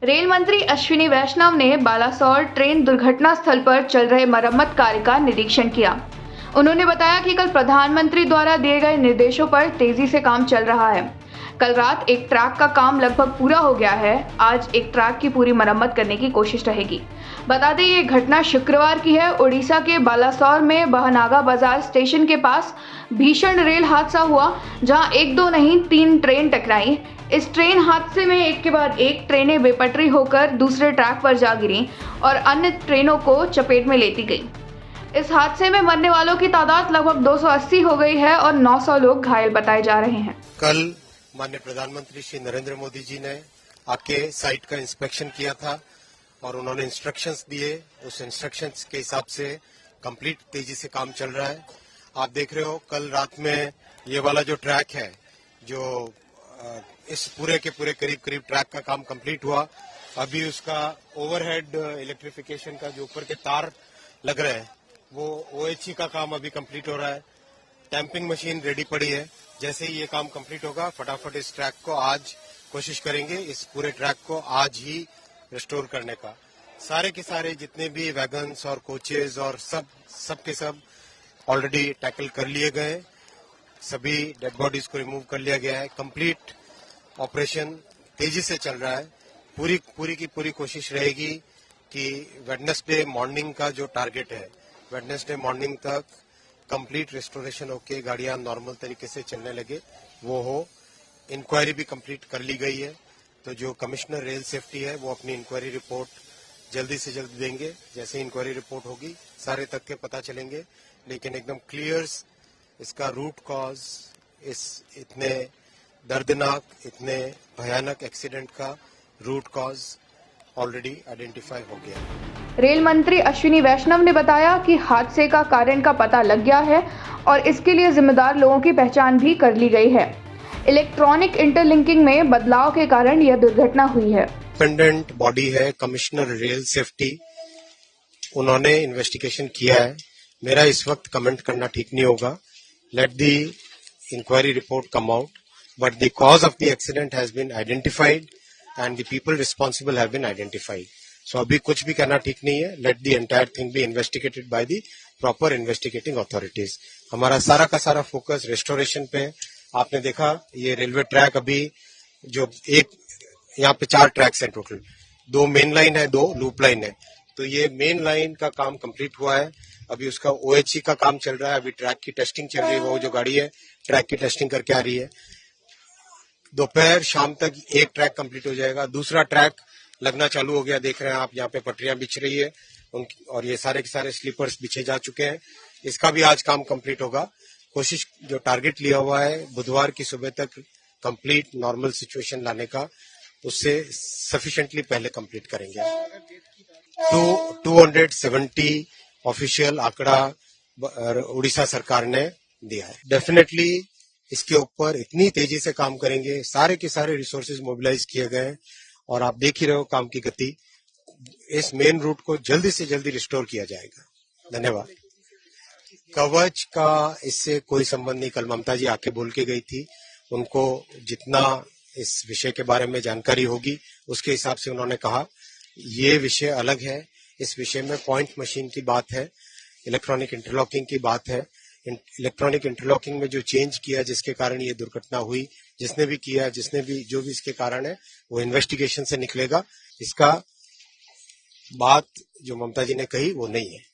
Rail मंत्री अश्विनी वैष्णव ने Balasore train दुर्घटना स्थल पर चल रहे मरम्मत कार्य का निरीक्षण किया। उन्होंने बताया कि कल प्रधानमंत्री द्वारा दिए गए निर्देशों पर तेजी से काम चल रहा है। कल रात एक ट्रैक का काम लगभग पूरा हो गया है। आज एक ट्रैक की पूरी मरम्मत करने की कोशिश रहेगी। बता दें, ये घटना शुक्रवार की है। उड़ीसा के बालासोर में बहनागा बाजार स्टेशन के पास भीषण रेल हादसा हुआ, जहां एक दो नहीं 3 ट्रेन टकराई। इस ट्रेन हादसे में एक के बाद एक ट्रेनें बेपटरी होकर दूसरे ट्रैक पर जा गिरी और अन्य ट्रेनों को चपेट में लेती गई। इस हादसे में मरने वालों की तादाद लगभग 280 हो गई है और 900 लोग घायल बताए जा रहे हैं। कल माननीय प्रधानमंत्री श्री नरेंद्र मोदी जी ने आके साइट का इंस्पेक्शन किया था और उन्होंने इंस्ट्रक्शंस दिए। उस इंस्ट्रक्शंस के हिसाब से कंप्लीट तेजी से काम चल रहा है। आप देख रहे हो, कल रात में ये वाला जो ट्रैक है, जो इस पूरे के पूरे करीब करीब ट्रैक का काम कंप्लीट हुआ। अभी उसका ओवरहेड इलेक्ट्रिफिकेशन का जो ऊपर के तार लग रहे हैं, वो ओएचई का काम अभी कंप्लीट हो रहा है। टैंपिंग मशीन रेडी पड़ी है। जैसे ही ये काम कंप्लीट होगा, फटाफट इस ट्रैक को आज कोशिश करेंगे, इस पूरे ट्रैक को आज ही रिस्टोर करने का। सारे के सारे जितने भी वैगन्स और कोचेज और सब के सब ऑलरेडी टैकल कर लिए गए। सभी डेड बॉडीज को रिमूव कर लिया गया है। कंप्लीट ऑपरेशन तेजी से चल रहा है। पूरी की पूरी कोशिश रहेगी कि वेडनेसडे मॉर्निंग का जो टारगेट है, वेडनेसडे मॉर्निंग तक कंप्लीट रिस्टोरेशन होके गाड़ियां नॉर्मल तरीके से चलने लगे, वो हो। इंक्वायरी भी कंप्लीट कर ली गई है, तो जो कमिश्नर रेल सेफ्टी है वो अपनी इंक्वायरी रिपोर्ट जल्दी से जल्दी देंगे। जैसे इंक्वायरी रिपोर्ट होगी, सारे तथ्य पता चलेंगे, लेकिन एकदम क्लियर इसका रूट कॉज, इस इतने दर्दनाक, इतने भयानक एक्सीडेंट का रूट कॉज ऑलरेडी आइडेंटिफाई हो गया है। रेल मंत्री अश्विनी वैष्णव ने बताया कि हादसे का कारण का पता लग गया है और इसके लिए जिम्मेदार लोगों की पहचान भी कर ली गई है। इलेक्ट्रॉनिक इंटरलिंकिंग में बदलाव के कारण यह दुर्घटना हुई है। इंडिपेंडेंट बॉडी है कमिश्नर रेल सेफ्टी, उन्होंने इन्वेस्टिगेशन किया है। मेरा इस वक्त कमेंट करना ठीक नहीं होगा। Let the inquiry report come out, but the cause of the accident has been identified and the people responsible have been identified. So अभी कुछ भी करना ठीक नहीं है। Let the entire thing be investigated by the proper investigating authorities. हमारा सारा का सारा फोकस रेस्टोरेशन पे है। आपने देखा, ये रेलवे ट्रैक अभी जो एक यहाँ पे 4 ट्रैक्स हैं टोटल, 2 मेन लाइन है, 2 लूप लाइन है। तो ये मेन लाइन का काम कंप्लीट हुआ है। अभी उसका ओएचई का काम चल रहा है। अभी ट्रैक की टेस्टिंग चल रही है। वो जो गाड़ी है ट्रैक की टेस्टिंग करके आ रही है। दोपहर शाम तक एक ट्रैक कंप्लीट हो जाएगा। दूसरा ट्रैक लगना चालू हो गया। देख रहे हैं आप, यहाँ पे पटरियां बिछ रही है और ये सारे के सारे स्लीपर्स बिछे जा चुके हैं। इसका भी आज काम कंप्लीट होगा। कोशिश जो टारगेट लिया हुआ है बुधवार की सुबह तक कंप्लीट नॉर्मल सिचुएशन लाने का, उससे सफिशिएंटली पहले कंप्लीट करेंगे। 270 ऑफिशियल आंकड़ा उड़ीसा सरकार ने दिया है। डेफिनेटली इसके ऊपर इतनी तेजी से काम करेंगे। सारे के सारे रिसोर्सेज मोबिलाइज किए गए हैं और आप देख ही रहे हो काम की गति। इस मेन रूट को जल्दी से जल्दी रिस्टोर किया जाएगा। धन्यवाद। कवच का इससे कोई संबंध नहीं। कल ममता जी आके बोल के गई थी। उनको जितना इस विषय के बारे में जानकारी होगी उसके हिसाब से उन्होंने कहा। ये विषय अलग है। इस विषय में पॉइंट मशीन की बात है, इलेक्ट्रॉनिक इंटरलॉकिंग की बात है। इलेक्ट्रॉनिक इंटरलॉकिंग में जो चेंज किया जिसके कारण ये दुर्घटना हुई, जिसने भी किया, जो भी इसके कारण है, वो इन्वेस्टिगेशन से निकलेगा। इसका बात जो ममता जी ने कही वो नहीं है।